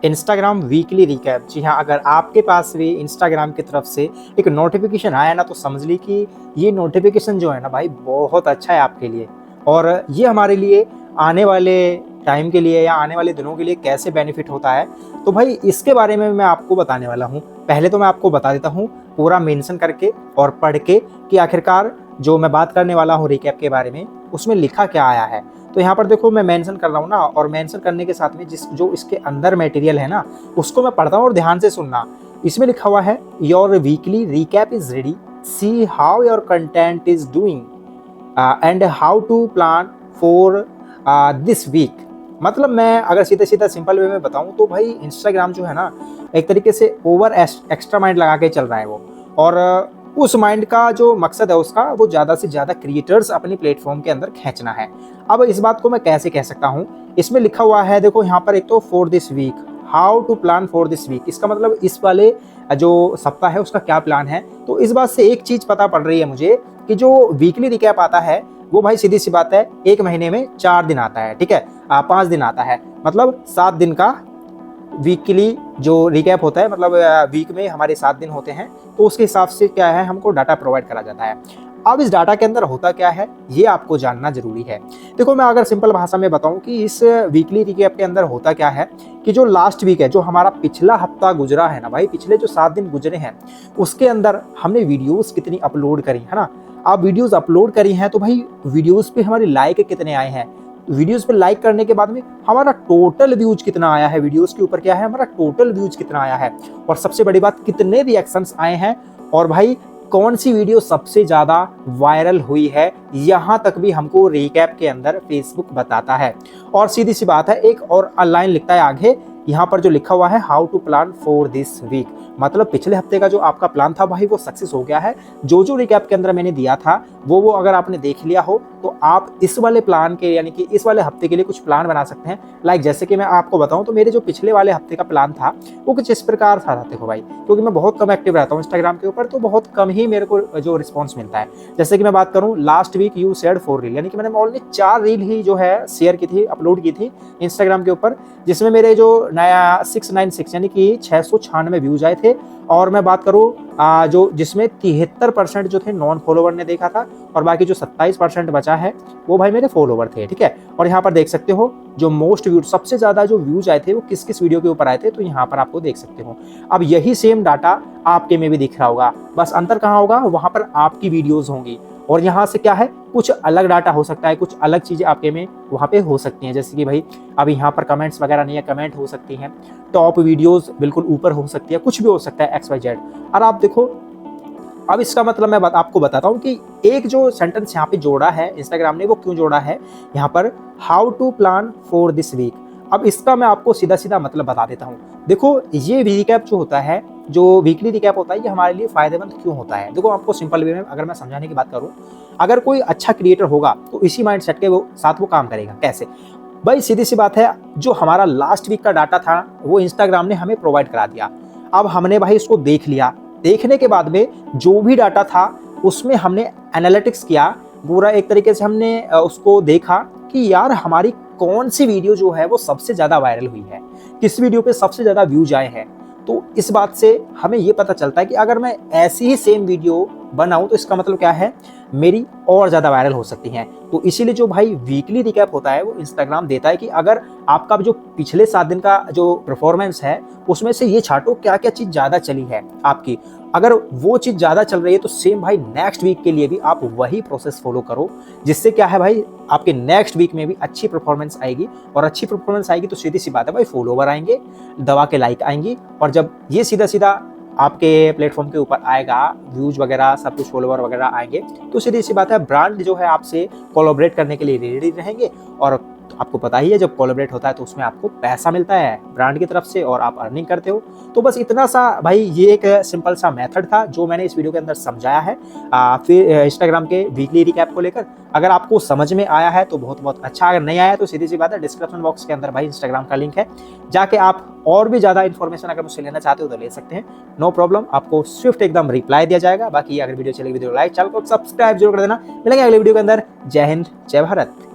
Instagram weekly recap. जी हाँ, अगर आपके पास भी इंस्टाग्राम की तरफ से एक नोटिफिकेशन आया ना, तो समझ ली कि ये नोटिफिकेशन जो है ना भाई, बहुत अच्छा है आपके लिए। और ये हमारे लिए आने वाले टाइम के लिए या आने वाले दिनों के लिए कैसे बेनिफिट होता है, तो भाई इसके बारे में मैं आपको बताने वाला हूँ। पहले तो मैं आपको बता देता हूँ पूरा मेंशन करके और पढ़ के कि आखिरकार जो मैं बात करने वाला हूँ रिकैप के बारे में, उसमें लिखा क्या आया है। तो यहाँ पर देखो, मैं मेंशन कर रहा हूँ ना, और मेंशन करने के साथ में जो इसके अंदर मटेरियल है ना, उसको मैं पढ़ता हूँ और ध्यान से सुनना। इसमें लिखा हुआ है, your weekly recap is ready, see how your content is doing and how to plan for this week. मतलब मैं अगर सीधा सीधा सिंपल वे में बताऊं तो भाई इंस्टाग्राम जो है ना, एक तरीके से ओवर एक्स्ट्रा माइंड लगा के चल रहा है वो। और उस माइंड का जो मकसद है उसका, वो ज़्यादा से ज़्यादा क्रिएटर्स अपनी प्लेटफॉर्म के अंदर खींचना है। अब इस बात को मैं कैसे कह सकता हूँ, इसमें लिखा हुआ है देखो यहाँ पर, एक तो for this week, how to plan for this week. इसका मतलब इस वाले जो सप्ताह है उसका क्या प्लान है। तो इस बात से एक चीज़ पता पड़ रही है मुझे कि जो वीकली रिकैप आता है वो भाई सीधी सी बात है, एक महीने में 4 दिन आता है, ठीक है, 5 दिन आता है, मतलब 7 दिन का वीकली जो रिकैप होता है। मतलब वीक में हमारे 7 दिन होते हैं, तो उसके हिसाब से क्या है, हमको डाटा प्रोवाइड करा जाता है। अब इस डाटा के अंदर होता क्या है, ये आपको जानना जरूरी है। देखो, मैं अगर सिंपल भाषा में बताऊं कि इस वीकली रिकैप के अंदर होता क्या है, कि जो लास्ट वीक है, जो हमारा पिछला हफ्ता गुजरा है ना भाई, पिछले जो 7 दिन गुजरे हैं, उसके अंदर हमने वीडियोस कितनी अपलोड करी है ना। आप वीडियोस अपलोड करी हैं तो भाई वीडियोस पे हमारे लाइक कितने आए हैं, वीडियोस पे लाइक करने के बाद में हमारा टोटल व्यूज कितना आया है, वीडियोस के ऊपर क्या है, हमारा टोटल व्यूज कितना आया है, और सबसे बड़ी बात, कितने रिएक्शंस आए हैं, और भाई कौन सी वीडियो सबसे ज्यादा वायरल हुई है, यहां तक भी हमको रिकैप के अंदर फेसबुक बताता है। और सीधी सी बात है, एक और लाइन लिखता है आगे, यहाँ पर जो लिखा हुआ है, how to plan for this week. मतलब पिछले हफ्ते का जो आपका प्लान था भाई, वो सक्सेस हो गया है। जो रिकैप के अंदर मैंने दिया था वो अगर आपने देख लिया हो, तो आप इस वाले प्लान के, यानी कि इस वाले हफ्ते के लिए कुछ प्लान बना सकते हैं। लाइक जैसे कि मैं आपको बताऊं तो मेरे जो पिछले वाले हफ्ते का प्लान था वो कुछ इस प्रकार था। देखो भाई, क्योंकि मैं बहुत कम एक्टिव रहता हूँ इंस्टाग्राम के ऊपर, तो बहुत कम ही मेरे को जो रिस्पॉन्स मिलता है। जैसे कि मैं बात करूँ, last week you shared 4 reel, यानी कि मैंने ओनली 4 रील ही जो है शेयर की थी, अपलोड की थी इंस्टाग्राम के ऊपर, जिसमें मेरे जो नया 696 यानी कि 696 व्यूज आए थे। और मैं बात करूँ जो जिसमें 73% जो थे नॉन फॉलोवर ने देखा था, और बाकी जो 27% बचा है वो भाई मेरे फॉलोवर थे, ठीक है। और यहाँ पर देख सकते हो जो मोस्ट व्यूज, सबसे ज्यादा जो व्यूज आए थे वो किस किस वीडियो के ऊपर आए थे, तो यहाँ पर आपको देख सकते हो। अब यही सेम डाटा आपके में भी दिख रहा होगा, बस अंतर कहाँ होगा, वहां पर आपकी वीडियोज होंगी, और यहाँ से क्या है, कुछ अलग डाटा हो सकता है, कुछ अलग चीजें आपके में वहां पे हो सकती हैं। जैसे कि भाई अब यहाँ पर कमेंट्स वगैरह नहीं है, कमेंट हो सकती हैं, टॉप वीडियोस बिल्कुल ऊपर हो सकती है, कुछ भी हो सकता है XYZ। और आप देखो, अब इसका मतलब मैं आपको बताता हूँ कि एक जो सेंटेंस यहाँ पे जोड़ा है इंस्टाग्राम ने, वो क्यों जोड़ा है यहाँ पर, how to plan for this week. अब इसका मैं आपको सीधा सीधा मतलब बता देता हूँ। देखो, ये रिकैप जो होता है, जो वीकली रिकैप होता है, ये हमारे लिए फायदेमंद क्यों होता है। देखो, आपको सिंपल वे में अगर मैं समझाने की बात करूँ, अगर कोई अच्छा क्रिएटर होगा तो इसी माइंड सेट के साथ वो काम करेगा। कैसे भाई, सीधी सी बात है, जो हमारा लास्ट वीक का डाटा था वो इंस्टाग्राम ने हमें प्रोवाइड करा दिया। अब हमने भाई उसको देख लिया, देखने के बाद में जो भी डाटा था उसमें हमने एनालिटिक्स किया पूरा, एक तरीके से हमने उसको देखा कि यार हमारी कौन सी वीडियो जो है वो सबसे ज्यादा वायरल हुई है, किस वीडियो पे सबसे ज्यादा व्यूज आए हैं। तो इस बात से हमें ये पता चलता है कि अगर मैं ऐसी ही सेम वीडियो बनाऊं तो इसका मतलब क्या है, मेरी और ज्यादा वायरल हो सकती हैं। तो इसीलिए जो भाई वीकली रिकैप होता है वो इंस्टाग्राम देता है कि अगर आपका जो पिछले 7 दिन का जो परफॉर्मेंस है उसमें से ये छांटो क्या क्या चीज ज्यादा चली है आपकी। अगर वो चीज ज्यादा चल रही है तो सेम भाई नेक्स्ट वीक के लिए भी आप वही प्रोसेस फॉलो करो, जिससे क्या है भाई, आपके नेक्स्ट वीक में भी अच्छी परफॉर्मेंस आएगी। और अच्छी परफॉर्मेंस आएगी तो सीधी सी बात है भाई, फॉलोवर आएंगे, दवा के लाइक आएंगी, और जब ये सीधा सीधा आपके प्लेटफॉर्म के ऊपर आएगा, व्यूज वगैरह सब कुछ, फॉलोवर वगैरह आएंगे, तो सीधी सी बात है, ब्रांड जो है आपसे कोलैबोरेट करने के लिए रेडी रहेंगे। और आपको पता ही है, जब कोलैबोरेट होता है तो उसमें आपको पैसा मिलता है ब्रांड की तरफ से, और आप अर्निंग करते हो। तो बस इतना सा भाई, ये एक सिंपल सा मेथड था जो मैंने इस वीडियो के अंदर समझाया है। फिर इंस्टाग्राम के वीकली रिकैप को लेकर अगर आपको समझ में आया है तो बहुत बहुत अच्छा, अगर नहीं आया तो सीधी सी बात है, डिस्क्रिप्शन बॉक्स के अंदर भाई इंस्टाग्राम का लिंक है, जाके आप और भी ज्यादा इन्फॉर्मेशन अगर मुझसे लेना चाहते हो तो ले सकते हैं, नो प्रॉब्लम। आपको स्विफ्ट एकदम रिप्लाई दिया जाएगा। बाकी अगर वीडियो चलेगी, वीडियो लाइक, चैनल को सब्सक्राइब जरूर कर देना। मिलेंगे अगले वीडियो के अंदर। जय हिंद, जय भारत।